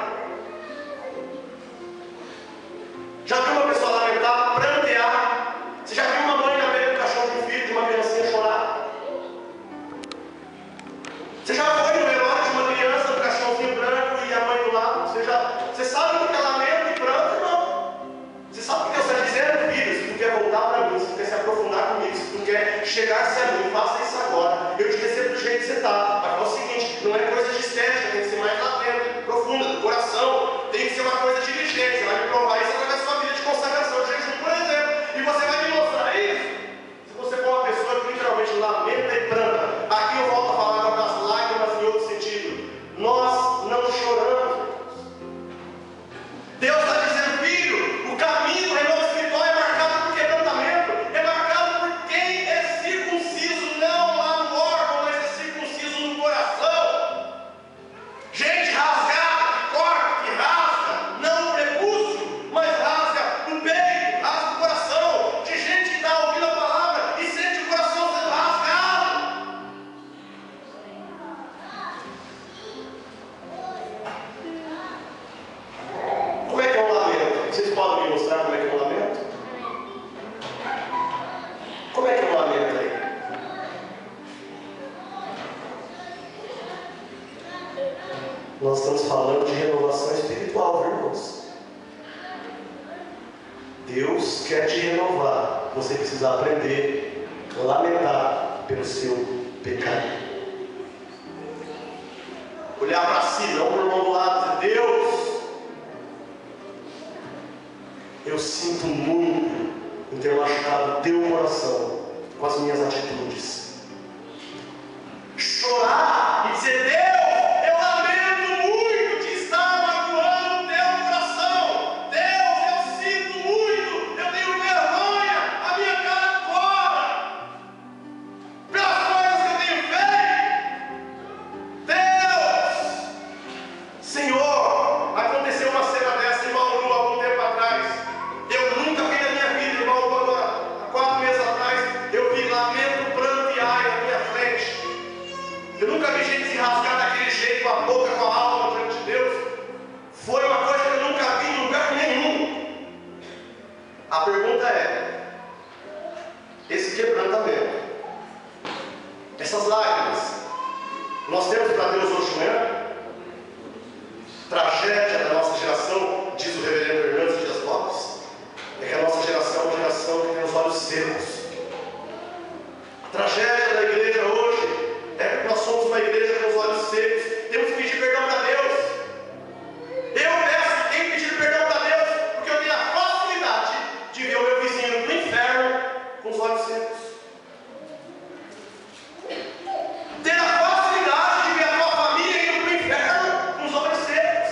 Já viu uma pessoa lamentar, prantear? Você já viu uma mãe na beira do caixão de um filho, de uma criancinha chorar? Você já foi no velório de uma criança no caixãozinho branco e a mãe do lado? Você sabe o que é lamento e pranto, irmão? Você sabe o que Deus está dizendo, filho? Se tu quer voltar para mim, se tu quer se aprofundar comigo, se tu quer chegar-se a mim, faça isso agora. Eu te recebo do jeito que você está. Mas é o seguinte, não é coisa de estética, tem que ser mais lá dentro, profunda, do coração. Tem que ser uma coisa diligente. Você vai me provar isso através da sua vida de consagração, de jejum, por exemplo. E você vai me mostrar isso. Se você for uma pessoa que literalmente lamenta e planta, aqui eu volto a falar agora das lágrimas em outro sentido. Nós não choramos. Deus está dizendo, filho, o caminho do renovo espiritual é marcado por quebrantamento, é marcado por quem é circunciso, não lá no órgão, mas é circunciso no coração. Gente rasgada, que corta, que rasga, não o prepúcio, mas rasga o peito, rasga o coração, de gente que está ouvindo a palavra e sente o coração sendo rasgado. Como é que é um lamento? Vocês podem me mostrar como é que é um lamento? Como é que é um lamento aí? Nós estamos falando de renovação espiritual, viu, irmãos? Deus quer te renovar. Você precisa aprender a lamentar pelo seu pecado. Olhar para si, não para o irmão do lado, dizer, Deus, eu sinto muito em ter machucado o teu coração com as minhas atitudes. Chorar e dizer, Deus, eu lamento muito de estar magoando o teu coração. Deus, eu sinto muito, eu tenho vergonha, a minha cara fora, pelas coisas que eu tenho feito. Deus, Senhor, aconteceu uma cena dessa em Bauru há algum tempo atrás. Eu nunca vi na minha vida, em Bauru agora, há 4 meses atrás, eu vi lamento, pranto e ai na minha frente. Eu nunca vi gente se rasgar daquele jeito, com a boca, com a alma diante de Deus. Foi uma coisa que eu nunca vi em lugar nenhum. A pergunta é, esse quebrantamento, essas lágrimas, nós temos para Deus hoje de manhã? Tragédia da nossa geração, diz o reverendo Hernandes Dias Lopes, é que a nossa geração é uma geração que tem os olhos secos. A tragédia da igreja hoje é que nós somos uma igreja com os olhos secos. Temos que pedir perdão para Deus. Eu peço que tenho que pedir perdão para Deus, porque eu tenho a facilidade de ver o meu vizinho no inferno com os olhos secos. Ter a facilidade de ver a tua família indo para o inferno com os olhos secos.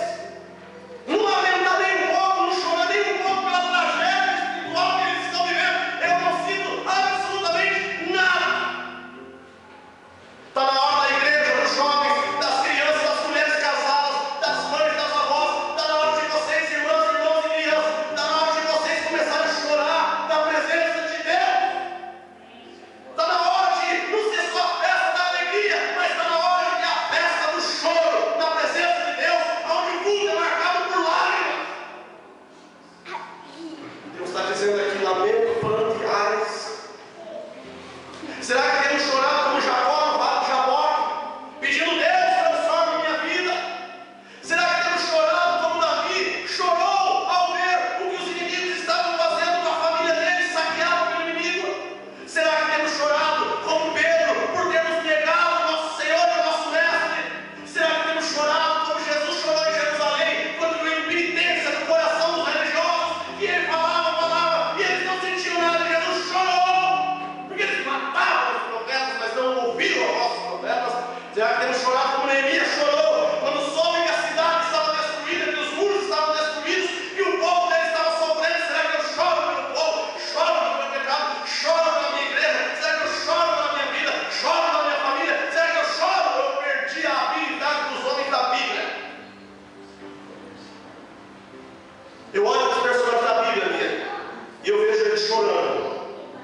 Não lamentar nem um pouco, não chorar nem um pouco pela tragédia espiritual que eles estão vivendo. Eu não sinto absolutamente nada. Está na hora da igreja, dos jovens, das crianças, das mulheres casadas, das mães, das avós. Está na hora de vocês, irmãs, irmãos e crianças. Está na hora de vocês começarem a chorar na presença de Deus.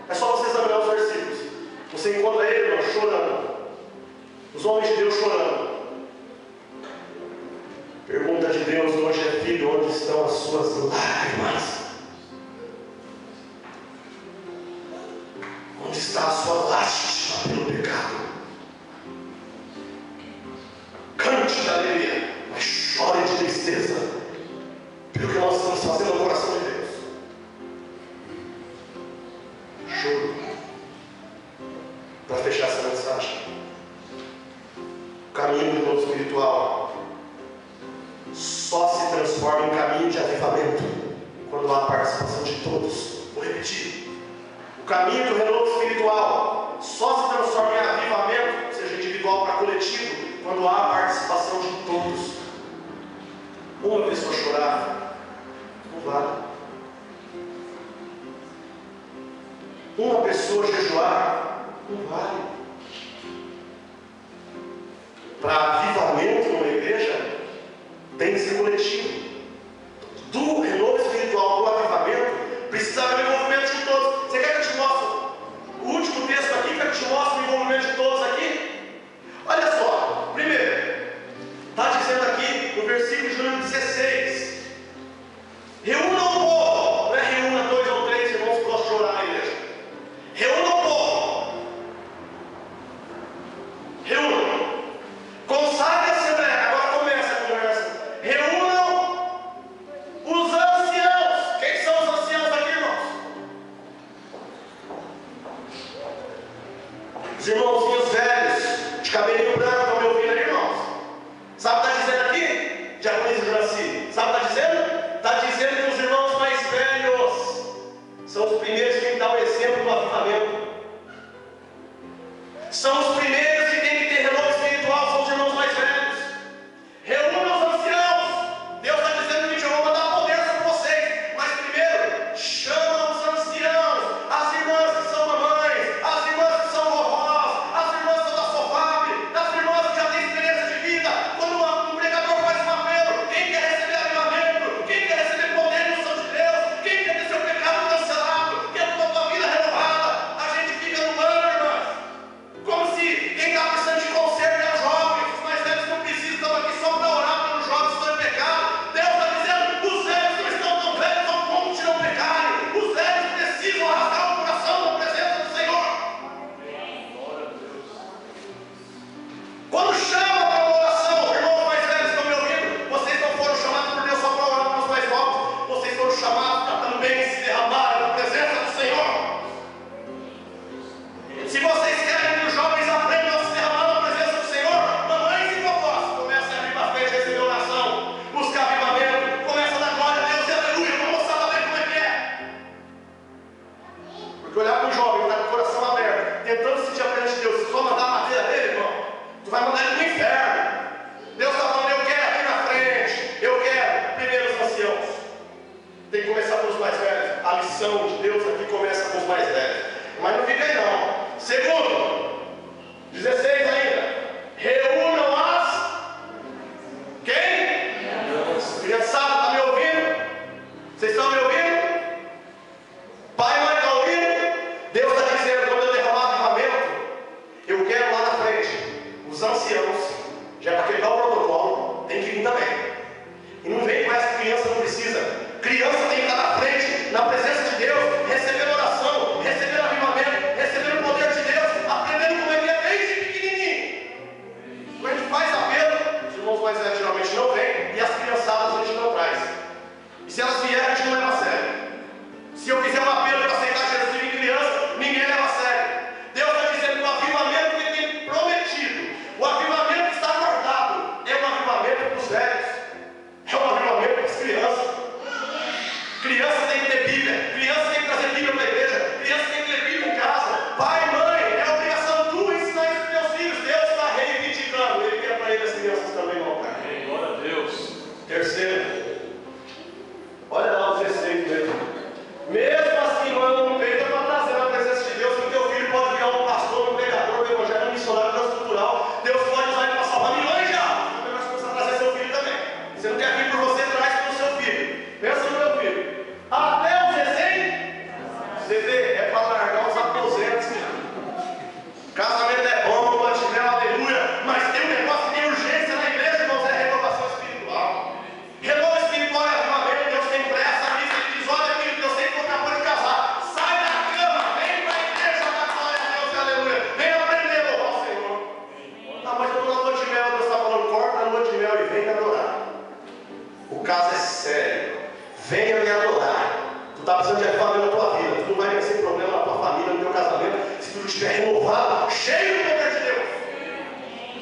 É só você examinar os versículos. Você encontra ele, irmão, chorando. Os homens de Deus chorando. Pergunta de Deus hoje é: filho, onde estão as suas lágrimas? Onde está a sua lástima pelo pecado? Cante de alegria, mas chore de tristeza pelo que nós estamos fazendo no coração de Deus. Choro. Para fechar essa mensagem, o caminho do mundo espiritual só se transforma em caminho de avivamento quando há a participação de todos. Vou repetir: o caminho do renovo espiritual só se transforma em avivamento, seja individual para coletivo, quando há a participação de todos. Uma pessoa chorar não vale. Uma pessoa jejuar não vale. Para avivamento numa igreja tem que ser coletivo. Do renovo espiritual para o avivamento precisa haver o envolvimento de todos. Você quer que eu te mostre o último texto aqui? Quer que eu te mostre o envolvimento de todos aqui? Olha só, primeiro, está dizendo aqui no versículo de número 16: reúna o povo. Não é reúna 2 ou 3 irmãos que gostam de chorar na igreja. Reúna o povo. Reúna. Consagre a assembleia. Agora começa a conversa. Reúnam os anciãos. Quem são os anciãos aqui, irmãos? Os irmãozinhos velhos, de cabelinho branco, estão me ouvindo aí, irmãos? Sabe o que está dizendo aqui? Diaconisa Juraci. Sabe o que está dizendo? Está dizendo que os irmãos mais velhos são os primeiros que têm que dar o exemplo do avivamento. São os primeiros que têm que ter renovo espiritual, são os irmãos mais velhos. Reúna os anciãos. Deus está dizendo que eu vou mandar poder sobre vocês. Mas primeiro, chama os anciãos, as irmãs que são mamães, as irmãs que são vovós, as irmãs que são da Sofab, as irmãs que já têm experiência de vida. Quando um pregador faz um apelo, quem quer receber avivamento? Quem quer receber poder e unção de Deus? Quem quer ter seu pecado cancelado? Quer ter sua vida renovada? A gente fica no ano, irmãs. Como se quem está precisando de conserto é os jovens. Os mais velhos não precisam, estão aqui só para orar pelos jovens que estão em pecado. Deus está dizendo: os velhos não estão tão velhos ao ponto de não pecarem. Os velhos precisam rasgar o coração na presença do Senhor. Quando chama para a oração, irmãos mais velhos estão me ouvindo? Vocês não foram chamados por Deus só para orar para os mais novos. Vocês foram chamados para também se derramar na presença do Senhor. Se vocês querem que os jovens aprendam a se derramar na presença do Senhor, mamães e vovós, comecem a abrir para frente, receber oração, buscar avivamento, começa a dar glória a Deus e aleluia, para mostrar também como é que é. Porque olhar para um jovem que está com o coração aberto, tentando se sentir a presença de Deus, se só mandar a madeira dele, irmão, tu vai mandar ele para o inferno. Deus está falando: eu quero aqui na frente, eu quero primeiro os anciãos. Tem que começar pelos mais velhos. A lição de Deus aqui começa com os mais velhos. Mas não fica aí não. Segundo, 16 ainda. Reúnam as... Quem? Criançada, está me ouvindo? Vocês estão me ouvindo? Pai e mãe, está ouvindo? Deus está dizendo: quando eu derramar avivamento, eu quero lá na frente os anciãos, já para quebrar o protocolo, tem que vir também. E não vem com essa criança, não precisa. Criança tem que estar na frente, na presença de Deus, recebendo oração, recebendo avivamento, recebendo o poder de Deus, aprendendo como é que é desde pequenininho. Quando a gente faz apelo, os irmãos mais velhos geralmente não vêm, e as criançadas a gente não traz. E se elas vierem, a gente não leva a sério. Se eu fizer um apelo para aceitar Jesus em criança, ninguém leva a sério. Deus está dizendo que o avivamento que Ele tem prometido, o avivamento que está guardado, é um avivamento para os velhos, é um avivamento para as crianças. Criança tem que ter Bíblia, criança tem que trazer Bíblia para a igreja, criança tem que ler Bíblia em casa. Pai, mãe, é obrigação tua ensinar isso para os teus filhos. Deus está reivindicando, Ele quer para ele as crianças também voltar. Glória a Deus. Terceiro, olha lá o 16 mesmo. Mesmo assim, mano, não veio para trazer na presença de Deus, que o teu filho pode virar um pastor, um pregador, um evangelho, um missionário transcultural. Deus pode usar ele para salvar milhões de almas. Você vai começar a trazer seu filho também. Você não quer vir por você, traz pelo seu filho. Pensa no meu filho. Até o 16, é para largar os aposentos. Casamento é bom, lua de mel, aleluia. Mas tem um negócio que tem urgência na igreja, irmãos, é a renovação espiritual. Renova espiritual é avivamento. Deus tem pressa, a Bíblia diz: olha, filho, Deus tem que acabou de casar. Sai da cama, vem para a igreja da glória a Deus, aleluia. Vem aprender a louvar o Senhor. Ah, mas eu estou na lua de mel, Deus está falando: corta a lua de mel e vem me adorar. O caso é sério. Venha me adorar. Tu está precisando de avivamento na tua vida. Tu não vai vencer problema na tua família, no teu casamento, se tu estiver renovado, cheio do poder de Deus.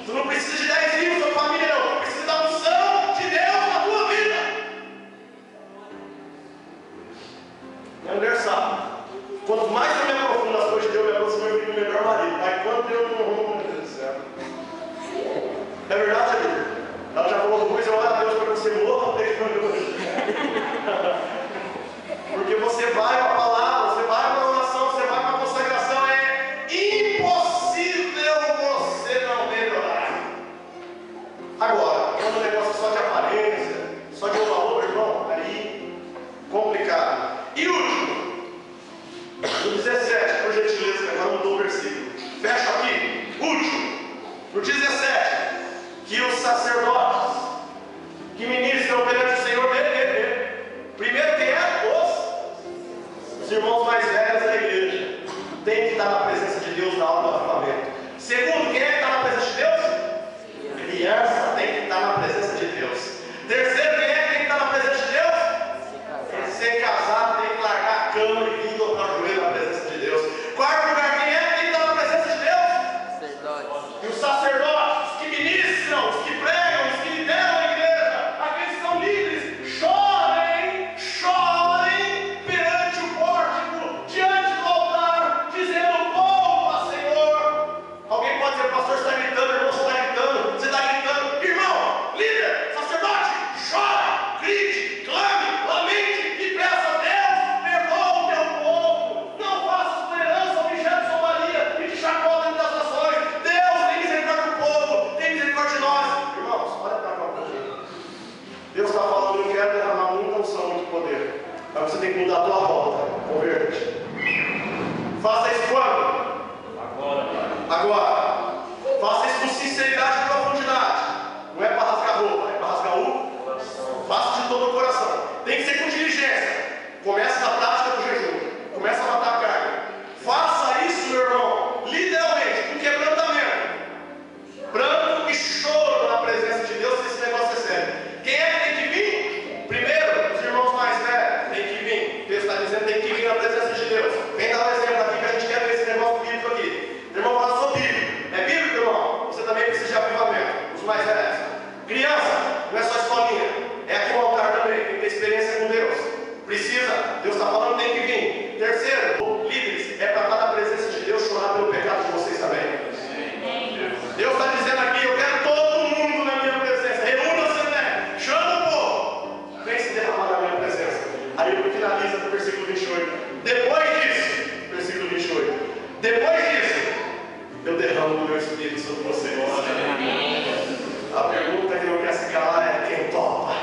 Tu não precisa de 10 livros da tua família, não. Tu precisa da unção de Deus na tua vida. Minha mulher sabe. Quanto mais eu me aprofundo nas coisas de Deus, eu me aproximo do meu melhor marido. Mas quando eu não... Meu Deus do céu. É verdade, amigo? Ela já falou coisa, eu oro a Deus para que você morra desde hoje. Porque você vai para a palavra, você vai para a oração, você vai para a consagração, é impossível você não melhorar. Agora, quando o negócio é só de aparência, só de um valor, irmão, aí complicado. E último, no 17, por gentileza, que agora mudou o versículo. Fecha aqui, último, no 17, que os sacerdotes que ministram perante o Senhor, primeiro quem é? Os irmãos mais velhos da igreja tem que estar na presença de Deus na hora do avivamento. Segundo, quem é que está na presença de Deus? Criança tem que estar na presença de Deus. Terceiro, quem é que tem que estar na presença de Deus? Ser casado tem que largar a cama e vir dobrar o joelho na presença de Deus. Quarto lugar, quem é que tem que estar na presença de Deus? E os sacerdotes, os que ministram, os que pregam, os que lideram a igreja, aqueles que são líderes, chorem perante o pórtico, diante do altar, dizendo: louva, Senhor. Alguém pode dizer: pastor, você está gritando, irmão, você está gritando. Irmão, líder, sacerdote, chora, grite, clame, lamente e peça a Deus: perdoa o teu povo. Não faças por herança objeto de somaria e de chacota entre as nações. Deus tem misericórdia do povo, tem misericórdia de nós. Irmãos, olha para cá um pouquinho. Deus está falando: eu quero derramar muita unção, muito poder. Mas você tem que mudar a tua rota. Converte. Faça isso quando? Agora. Faça isso com sinceridade e profundidade. Não é para rasgar roupa, é para rasgar o coração. Faça de todo o coração. Tem que ser com diligência. Começa na prática do jejum. Começa a matar a carne. Faça isso, meu irmão, literalmente, com quebrantamento. Pranto e choro na presença de Deus, se esse negócio é sério. Quem é que tem que vir? Primeiro, os irmãos mais velhos tem que vir. Deus está dizendo: tem que vir na presença de Deus. Vem dar um exemplo aqui que a gente quer ver esse negócio bíblico aqui. O irmão fala: sou bíblico. É bíblico, irmão? Você também precisa de avivamento. Os mais velhos. Criança, não é só escolinha. É aqui no altar também. Tem que ter experiência com Deus. Precisa. Deus está falando: tem que vir. Terceiro, líderes, é para estar na presença de Deus, chorar pelo pecado de vocês também. Deus está dizendo aqui: eu quero todo mundo na minha presença. Reúna-se, né? Chama o povo. Vem se derramar na minha presença. Aí ele finaliza no versículo 28. Depois disso, versículo 28. Depois disso, eu derramo o meu espírito sobre vocês. A pergunta que não quer se calar é: quem topa?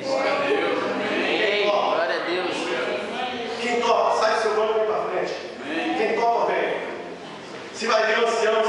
Glória a Deus. Quem topa? Glória a Deus. Quem topa? Sai do seu banco e vem para frente. Quem topa, vem. Se vai vir ancião,